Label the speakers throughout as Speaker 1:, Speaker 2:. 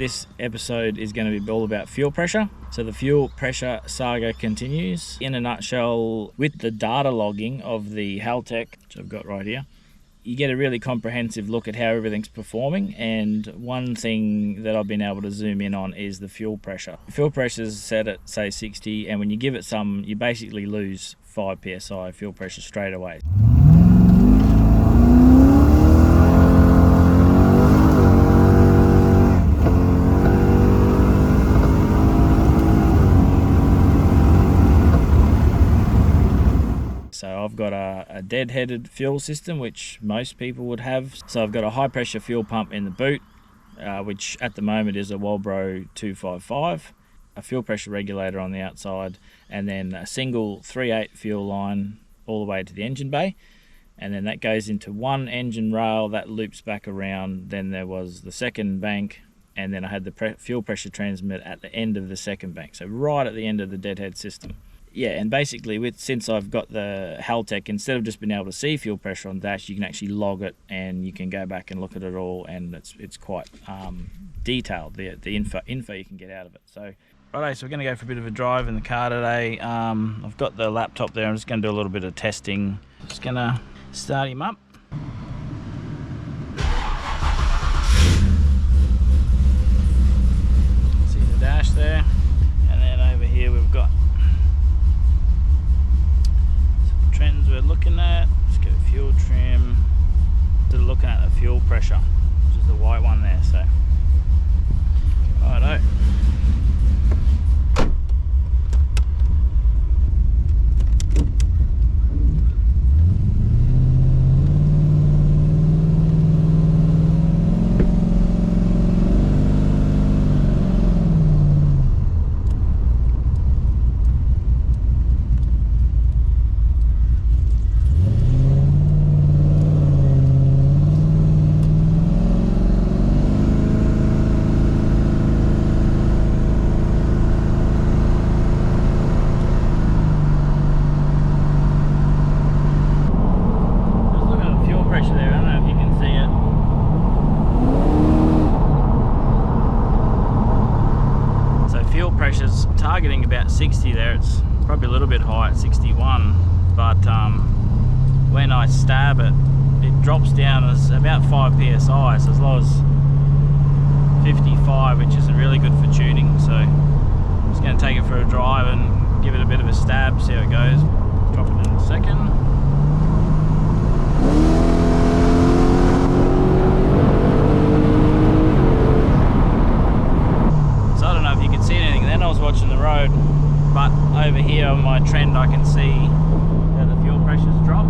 Speaker 1: this episode is going to be all about fuel pressure. So the fuel pressure saga continues. In a nutshell, with the data logging of the Haltech, which I've got right here, you get a really comprehensive look at how everything's performing, and one thing that I've been able to zoom in on is the fuel pressure. Fuel pressure is set at, say, 60, and when you give it some, you basically lose 5 psi fuel pressure straight away. So I've got a dead-headed fuel system, which most people would have. So I've got a high-pressure fuel pump in the boot, which at the moment is a Walbro 255, a fuel pressure regulator on the outside, and then a single 3/8 fuel line all the way to the engine bay. And then that goes into one engine rail that loops back around. Then there was the second bank, and then I had the fuel pressure transmit at the end of the second bank, so right at the end of the deadhead system. Yeah, and basically since I've got the Haltech, instead of just being able to see fuel pressure on dash, you can actually log it, and you can go back and look at it all, and it's quite detailed, the info you can get out of it. So righto, so we're going to go for a bit of a drive in the car today. I've got the laptop there. I'm just going to do a little bit of testing. Just going to start him up. See the dash there, and then over here we've got trends we're looking at. Let's go fuel trim. So looking at the fuel pressure, which is the white one there. So righto. Pressure's targeting about 60 there. It's probably a little bit high at 61, but when I stab it, it drops down as about 5 psi, so as low as 55, which isn't really good for tuning. So I'm just going to take it for a drive and give it a bit of a stab, see how it goes. Drop it in a second. I was watching the road, but over here on my trend I can see that the fuel pressure's dropped.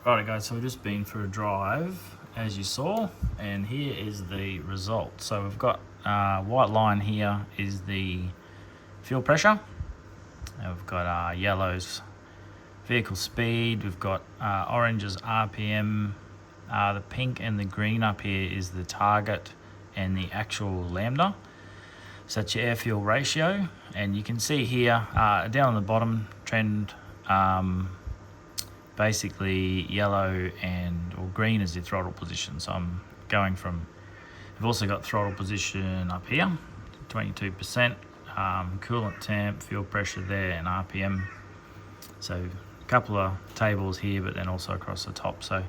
Speaker 1: Right guys, so we've just been for a drive, as you saw, and here is the result. So we've got white line here is the fuel pressure, and we've got yellows vehicle speed, we've got orange is RPM, the pink and the green up here is the target and the actual lambda. So that's your air fuel ratio, and you can see here down on the bottom trend, basically yellow or green is the throttle position. So I'm going from, I've also got throttle position up here, 22%, coolant temp, fuel pressure there, and RPM. So a couple of tables here, but then also across the top. So you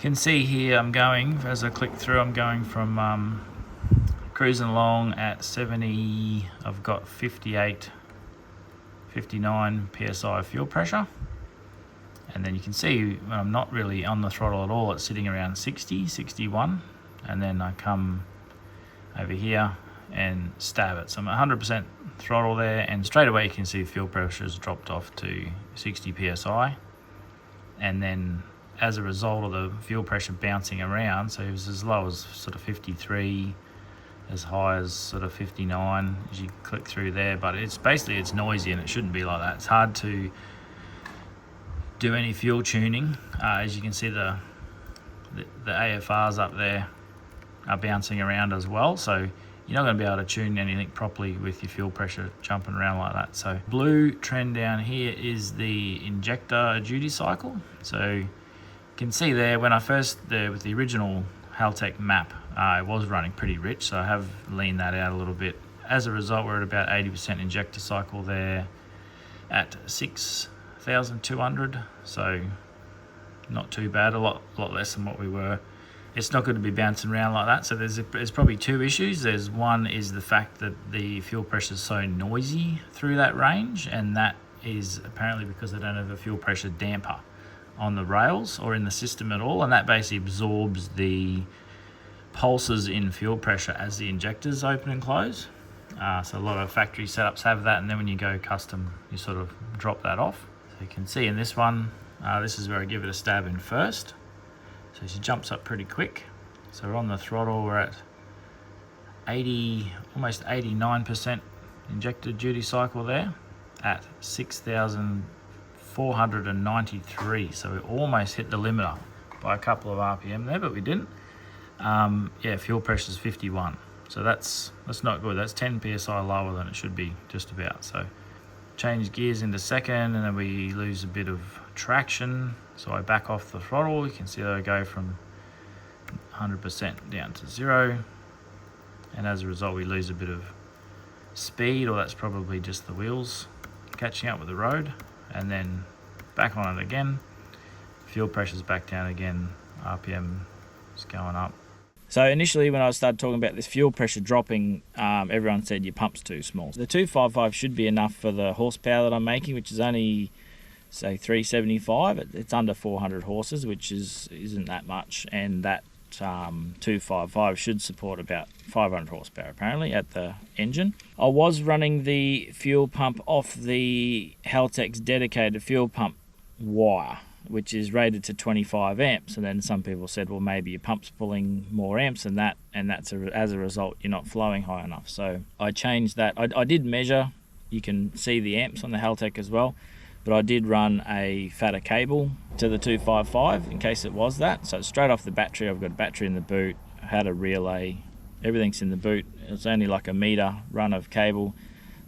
Speaker 1: can see here I'm going, as I click through, I'm going from cruising along at 70, I've got 58, 59 psi fuel pressure. And then you can see when I'm not really on the throttle at all, it's sitting around 60, 61. And then I come over here and stab it. So I'm 100% throttle there, and straight away you can see fuel pressure has dropped off to 60 psi. And then as a result of the fuel pressure bouncing around, so it was as low as sort of 53, as high as sort of 59 as you click through there, but it's basically, it's noisy and it shouldn't be like that. It's hard to do any fuel tuning. As you can see, the AFRs up there are bouncing around as well, so you're not going to be able to tune anything properly with your fuel pressure jumping around like that. So blue trend down here is the injector duty cycle. So you can see there, when I first, with the original Haltech map, it was running pretty rich, so I have leaned that out a little bit. As a result, we're at about 80% injector cycle there at 6,200, so not too bad, a lot less than what we were. It's not going to be bouncing around like that, so there's probably two issues. There's one is the fact that the fuel pressure is so noisy through that range, and that is apparently because they don't have a fuel pressure damper on the rails or in the system at all, and that basically absorbs the pulses in fuel pressure as the injectors open and close. So a lot of factory setups have that, and then when you go custom, you sort of drop that off. So you can see in this one, this is where I give it a stab in first. So she jumps up pretty quick. So we're on the throttle, we're at 80, almost 89% injector duty cycle there at 6,493. So we almost hit the limiter by a couple of RPM there, but we didn't. Yeah, fuel pressure is 51. So that's not good. That's 10 psi lower than it should be, just about. So change gears into second, and then we lose a bit of traction. So I back off the throttle. You can see that I go from 100% down to 0, and as a result we lose a bit of speed, or that's probably just the wheels catching up with the road. And then back on it again, fuel pressure's back down again, RPM is going up. So initially when I started talking about this fuel pressure dropping, everyone said your pump's too small. The 255 should be enough for the horsepower that I'm making, which is only, say, 375. It's under 400 horses, which isn't that much, and that 255 should support about 500 horsepower apparently at the engine. I was running the fuel pump off the Haltech's dedicated fuel pump wire, which is rated to 25 amps, and then some people said, well, maybe your pump's pulling more amps than that, and as a result you're not flowing high enough. So I changed that. I did measure, you can see the amps on the Haltech as well, but I did run a fatter cable to the 255 in case it was that. So straight off the battery, I've got a battery in the boot, I had a relay, everything's in the boot. It's only like a meter run of cable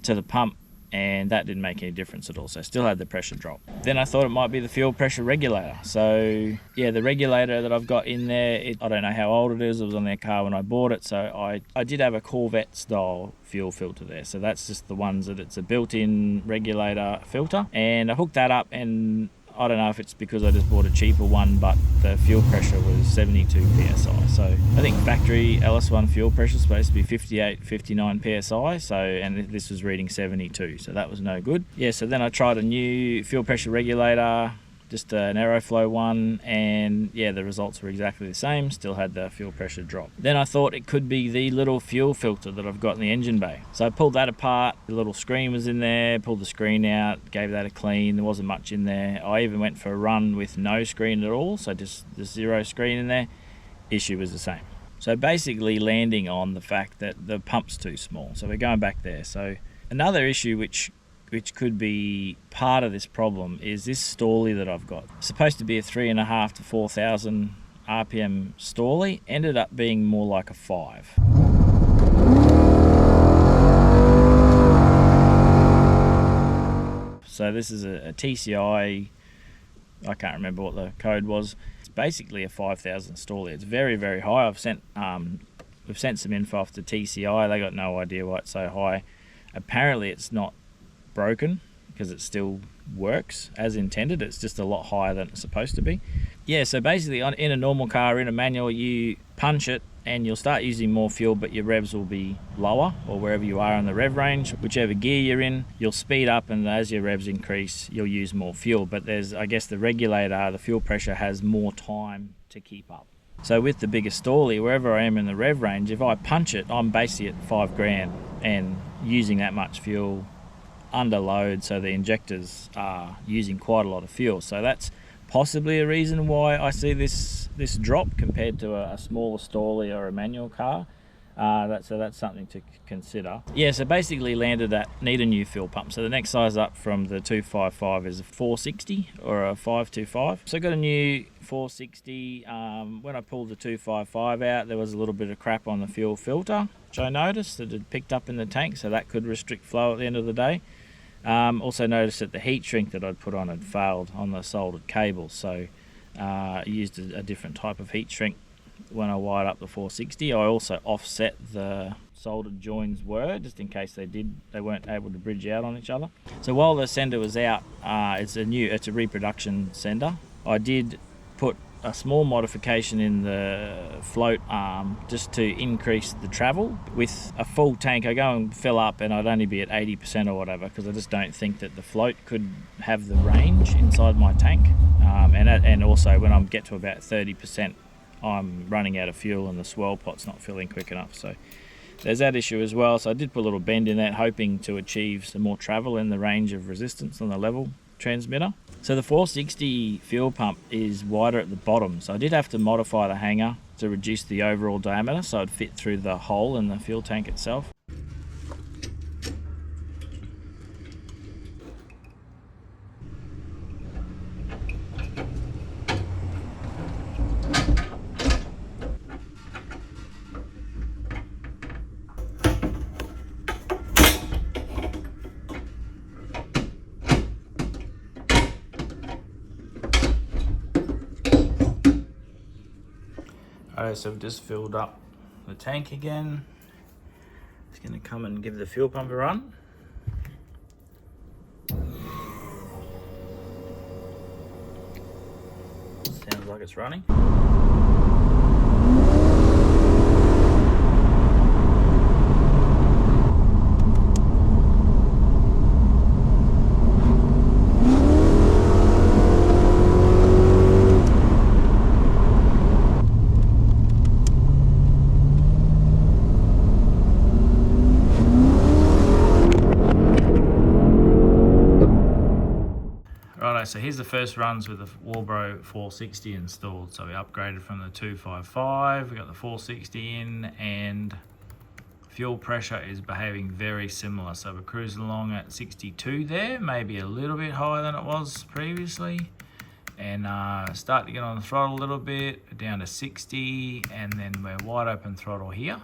Speaker 1: to the pump, and that didn't make any difference at all, so I still had the pressure drop. Then I thought it might be the fuel pressure regulator. So yeah, the regulator that I've got in there, I don't know how old it is, it was on their car when I bought it, so I did have a Corvette style fuel filter there, so that's just the ones that it's a built-in regulator filter, and I hooked that up, and I don't know if it's because I just bought a cheaper one, but the fuel pressure was 72 psi. So I think factory LS1 fuel pressure is supposed to be 58, 59 psi. So, and this was reading 72, so that was no good. Yeah, so then I tried a new fuel pressure regulator, just an Aeroflow one, and yeah, the results were exactly the same, still had the fuel pressure drop. Then I thought it could be the little fuel filter that I've got in the engine bay. So I pulled that apart, the little screen was in there, pulled the screen out, gave that a clean, there wasn't much in there. I even went for a run with no screen at all, so just the zero screen in there, issue was the same. So basically landing on the fact that the pump's too small, so we're going back there. So another issue which could be part of this problem is this stallie that I've got. It's supposed to be a 3,500 to 4,000 RPM stallie, ended up being more like a 5. So this is a TCI, I can't remember what the code was. It's basically a 5,000 stallie. It's very, very high. We've sent some info off to TCI, they got no idea why it's so high. Apparently it's not broken because it still works as intended, it's just a lot higher than it's supposed to be. Yeah, so basically in a normal car, in a manual, you punch it and you'll start using more fuel, but your revs will be lower, or wherever you are in the rev range, whichever gear you're in, you'll speed up, and as your revs increase you'll use more fuel. But there's, I guess, the regulator, the fuel pressure has more time to keep up. So with the bigger stallie, wherever I am in the rev range, if I punch it, I'm basically at 5 grand and using that much fuel under load, so the injectors are using quite a lot of fuel. So that's possibly a reason why I see this drop compared to a smaller stallie or a manual car. So that's something to consider. Yeah, so basically landed at need a new fuel pump. So the next size up from the 255 is a 460 or a 525. So I got a new 460. When I pulled the 255 out, there was a little bit of crap on the fuel filter, which I noticed that had picked up in the tank, so that could restrict flow at the end of the day. Also noticed that the heat shrink that I'd put on had failed on the soldered cable, so I used a different type of heat shrink when I wired up the 460. I also offset the soldered joins just in case they weren't able to bridge out on each other. So while the sender was out, it's a reproduction sender. I did put a small modification in the float arm just to increase the travel. With a full tank, I go and fill up and I'd only be at 80% or whatever, because I just don't think that the float could have the range inside my tank. And also when I get to about 30%, I'm running out of fuel and the swirl pot's not filling quick enough. So there's that issue as well. So I did put a little bend in that, hoping to achieve some more travel in the range of resistance on the level transmitter. So the 460 fuel pump is wider at the bottom, so I did have to modify the hanger to reduce the overall diameter so it'd fit through the hole in the fuel tank itself. Alright, so I've just filled up the tank again. It's going to come and give the fuel pump a run. Sounds like it's running. Righto, so here's the first runs with the Walbro 460 installed. So we upgraded from the 255, we got the 460 in, and fuel pressure is behaving very similar. So we're cruising along at 62 there, maybe a little bit higher than it was previously. And start to get on the throttle a little bit, down to 60, and then we're wide open throttle here.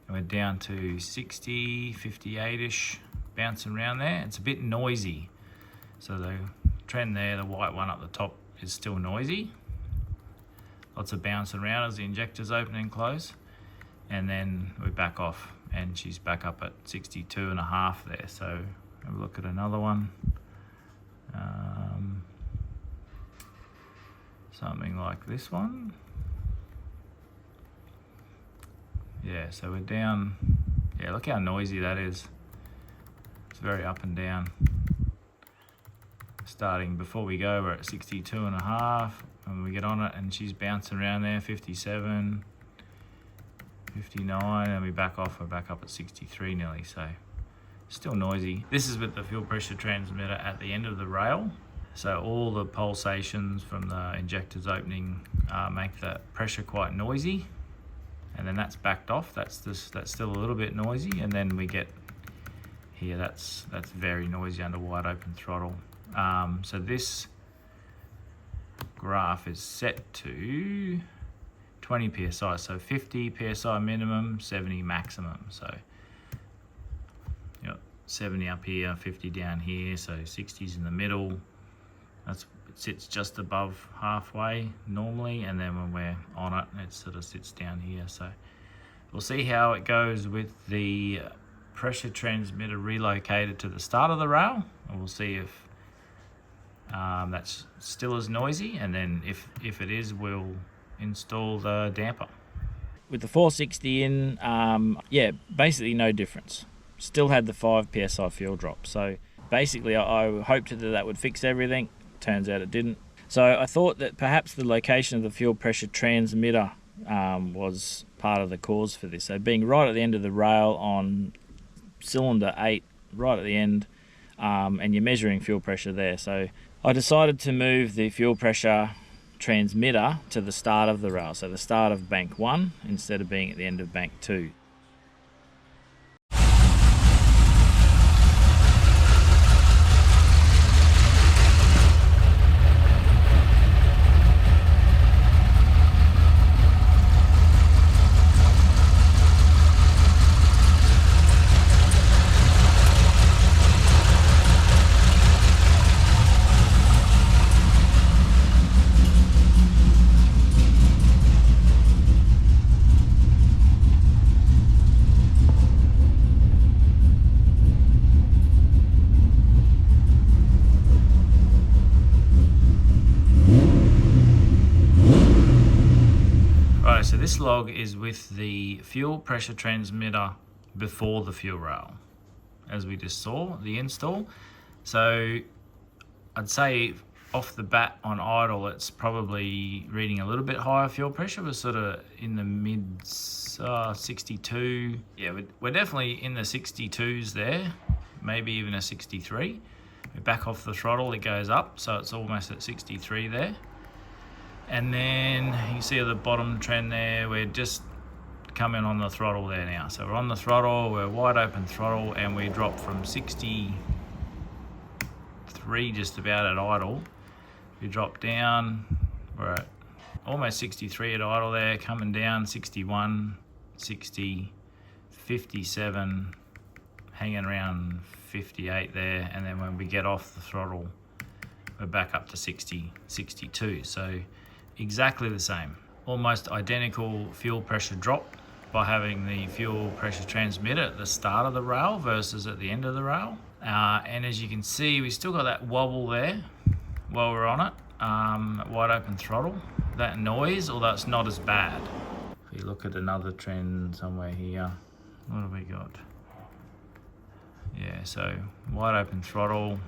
Speaker 1: And we're down to 60, 58-ish, bouncing around there. It's a bit noisy. So the trend there, the white one up the top, is still noisy. Lots of bouncing around as the injectors open and close. And then we back off and she's back up at 62.5 there. So have a look at another one. Something like this one. Yeah, so we're down. Yeah, look how noisy that is. It's very up and down. Starting before we go, we're at 62.5, and we get on it and she's bouncing around there, 57, 59, and we back off, we're back up at 63 nearly, so still noisy. This is with the fuel pressure transmitter at the end of the rail, so all the pulsations from the injectors opening make the pressure quite noisy, and then that's backed off. That's still a little bit noisy, and then we get here, that's very noisy under wide open throttle. So this graph is set to 20 psi, so 50 psi minimum, 70 maximum. So 70 up here, 50 down here, so 60's in the middle. It sits just above halfway normally, and then when we're on it, it sort of sits down here. So we'll see how it goes with the pressure transmitter relocated to the start of the rail, and we'll see if that's still as noisy, and then if it is, we'll install the damper. With the 460 in, yeah, basically no difference. Still had the 5 psi fuel drop. So basically I hoped that would fix everything. Turns out it didn't. So I thought that perhaps the location of the fuel pressure transmitter was part of the cause for this. So being right at the end of the rail on cylinder 8, right at the end, and you're measuring fuel pressure there. So I decided to move the fuel pressure transmitter to the start of the rail, so the start of bank 1 instead of being at the end of bank 2. this log is with the fuel pressure transmitter before the fuel rail, as we just saw, the install. So I'd say off the bat on idle, it's probably reading a little bit higher fuel pressure. We're sort of in the mid 62. Yeah, we're definitely in the 62s there, maybe even a 63. We back off the throttle, it goes up, so it's almost at 63 there. And then you can see at the bottom trend there, we're just coming on the throttle there now. So we're on the throttle, we're wide open throttle, and we drop from 63 just about at idle. We drop down, we're at almost 63 at idle there, coming down 61, 60, 57, hanging around 58 there, and then when we get off the throttle, we're back up to 60, 62. So exactly the same, almost identical fuel pressure drop by having the fuel pressure transmitter at the start of the rail versus at the end of the rail. And as you can see, we still got that wobble there while we're on it, wide open throttle, that noise, although it's not as bad. If you look at another trend somewhere here, what have we got? Yeah, so wide open throttle,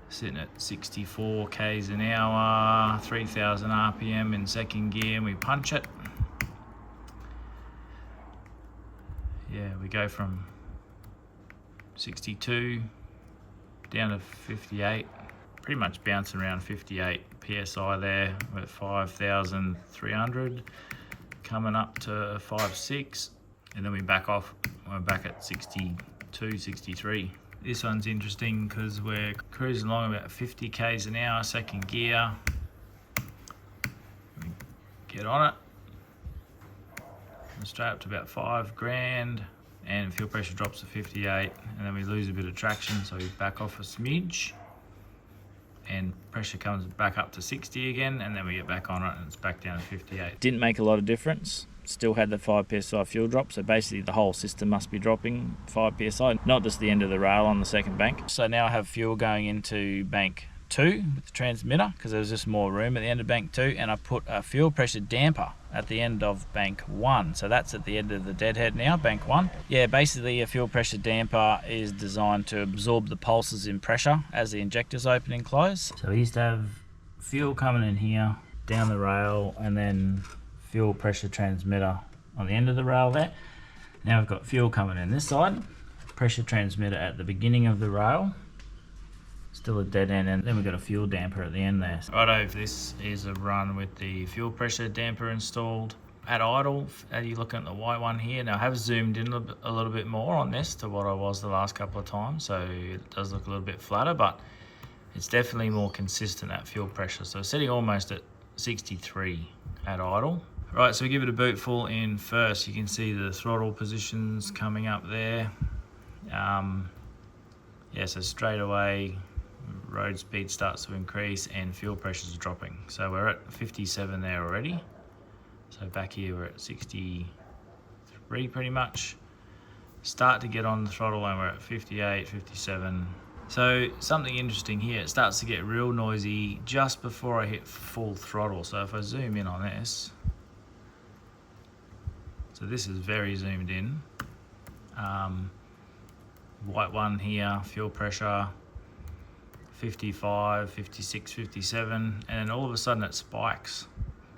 Speaker 1: sitting at 64 k's an hour, 3000 RPM in second gear, and we punch it. Yeah, we go from 62 down to 58, pretty much bouncing around 58 PSI there. We're at 5,300, coming up to 5.6, and then we back off, we're back at 62, 63. This one's interesting because we're cruising along about 50 k's an hour, second gear. We get on it, straight up to about 5 grand, and fuel pressure drops to 58, and then we lose a bit of traction, so we back off a smidge, and pressure comes back up to 60 again, and then we get back on it and it's back down to 58. Didn't make a lot of difference. Still had the 5 psi fuel drop, so basically the whole system must be dropping 5 psi, not just the end of the rail on the second bank. So now I have fuel going into bank 2 with the transmitter because there was just more room at the end of bank 2, and I put a fuel pressure damper at the end of bank 1. So that's at the end of the deadhead now, bank 1. Yeah, basically a fuel pressure damper is designed to absorb the pulses in pressure as the injectors open and close. So we used to have fuel coming in here, down the rail, and then fuel pressure transmitter on the end of the rail there. Now we've got fuel coming in this side, pressure transmitter at the beginning of the rail, still a dead end, and then we've got a fuel damper at the end there. Righto, this is a run with the fuel pressure damper installed at idle. As you're looking at the white one here, now I have zoomed in a little bit more on this to what I was the last couple of times, so it does look a little bit flatter, but it's definitely more consistent at fuel pressure. So sitting almost at 63 at idle. Right, so we give it a boot full in first. You can see the throttle positions coming up there. Yeah, so straight away, road speed starts to increase and fuel pressure is dropping. So we're at 57 there already. So back here we're at 63 pretty much. Start to get on the throttle and we're at 58, 57. So something interesting here, it starts to get real noisy just before I hit full throttle. So if I zoom in on this, so this is very zoomed in. White one here, fuel pressure, 55, 56, 57, and then all of a sudden it spikes.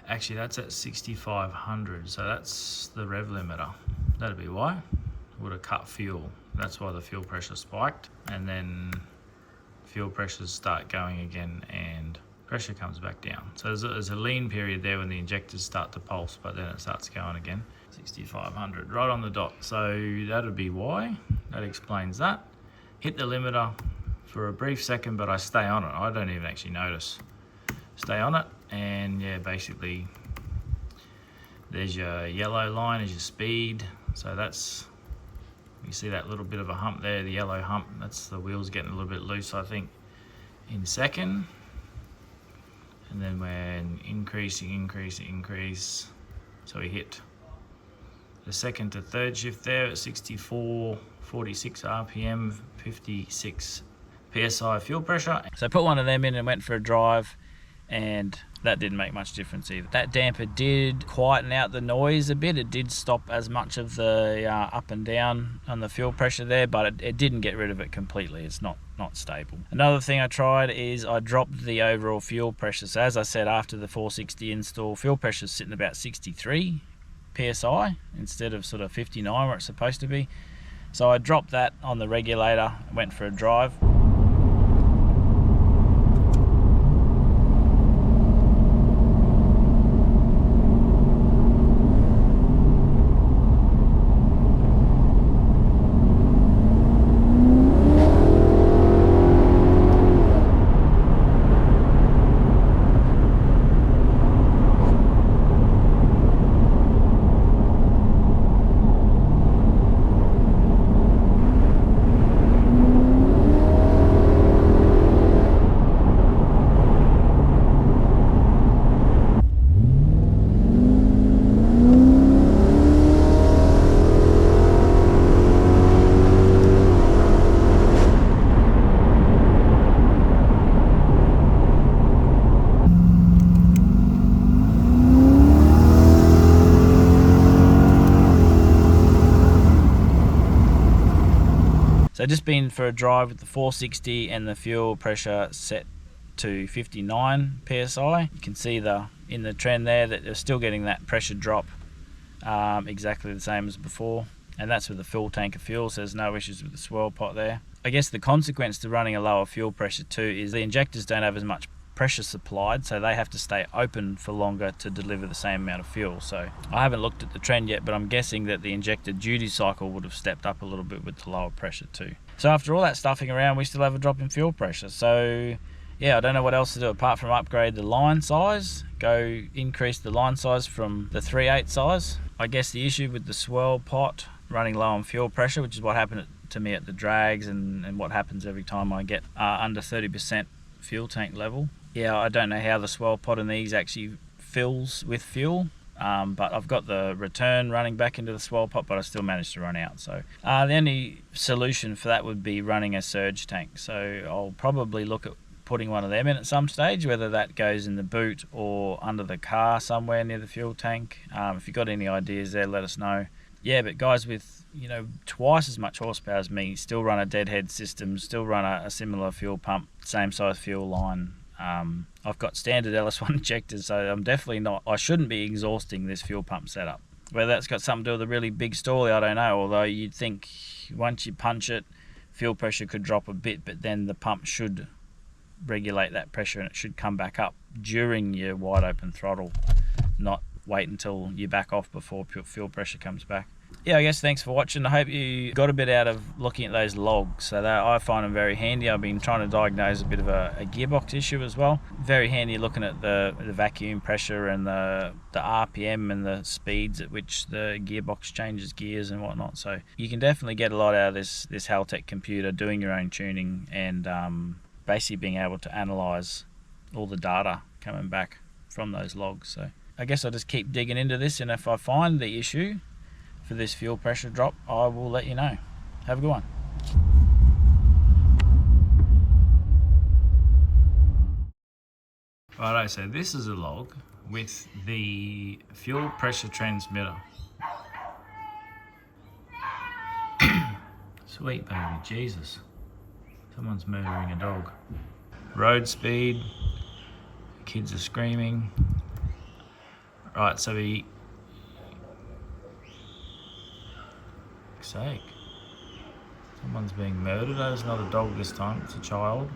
Speaker 1: Actually, that's at 6,500, so that's the rev limiter. That'd be why. Would have cut fuel. That's why the fuel pressure spiked, and then fuel pressures start going again and pressure comes back down. So there's a lean period there when the injectors start to pulse, but then it starts going again. 6,500, right on the dot. So that'd be why. That explains that. Hit the limiter for a brief second, but I stay on it. I don't even actually notice. Stay on it, and yeah, basically there's your yellow line is your speed. So that's, you see that little bit of a hump there, the yellow hump, that's the wheels getting a little bit loose, I think, in second. And then when increasing. So we hit the second to third shift there at 64, 46 RPM, 56 PSI fuel pressure. So I put one of them in and went for a drive, and that didn't make much difference either. That damper did quieten out the noise a bit. It did stop as much of the up and down on the fuel pressure there, but it didn't get rid of it completely. It's not stable. Another thing I tried is I dropped the overall fuel pressure. So as I said, after the 460 install, fuel pressure is sitting about 63 psi instead of sort of 59 where it's supposed to be. So I dropped that on the regulator, went for a drive. So just been for a drive with the 460 and the fuel pressure set to 59 psi. You can see in the trend there that they're still getting that pressure drop exactly the same as before, and that's with the full tank of fuel, so there's no issues with the swirl pot there. I guess the consequence to running a lower fuel pressure too is the injectors don't have as much pressure supplied, so they have to stay open for longer to deliver the same amount of fuel. So I haven't looked at the trend yet, but I'm guessing that the injector duty cycle would have stepped up a little bit with the lower pressure too. So after all that stuffing around, we still have a drop in fuel pressure. So yeah, I don't know what else to do apart from upgrade the line size, go increase the line size from the 3/8 size. I guess the issue with the swirl pot running low on fuel pressure, which is what happened to me at the drags and what happens every time I get under 30% fuel tank level. Yeah, I don't know how the swirl pot in these actually fills with fuel, but I've got the return running back into the swirl pot, but I still managed to run out. So the only solution for that would be running a surge tank. So I'll probably look at putting one of them in at some stage, whether that goes in the boot or under the car somewhere near the fuel tank. If you've got any ideas there, let us know. Yeah, but guys with twice as much horsepower as me still run a deadhead system, still run a similar fuel pump, same size fuel line. I've got standard LS1 injectors, so I'm definitely not, I shouldn't be exhausting this fuel pump setup. Whether that's got something to do with a really big stall, I don't know, although you'd think once you punch it, fuel pressure could drop a bit, but then the pump should regulate that pressure and it should come back up during your wide open throttle, not wait until you back off before fuel pressure comes back. Yeah, I guess thanks for watching. I hope you got a bit out of looking at those logs. So I find them very handy. I've been trying to diagnose a bit of a gearbox issue as well. Very handy looking at the vacuum pressure and the RPM and the speeds at which the gearbox changes gears and whatnot. So you can definitely get a lot out of this Haltech computer doing your own tuning and basically being able to analyze all the data coming back from those logs. So I guess I'll just keep digging into this, and if I find the issue for this fuel pressure drop, I will let you know. Have a good one. Righto, so this is a log with the fuel pressure transmitter. Sweet baby, Jesus. Someone's murdering a dog. Road speed, kids are screaming. Right, so sake. Someone's being murdered. Oh, there's not a dog this time, it's a child.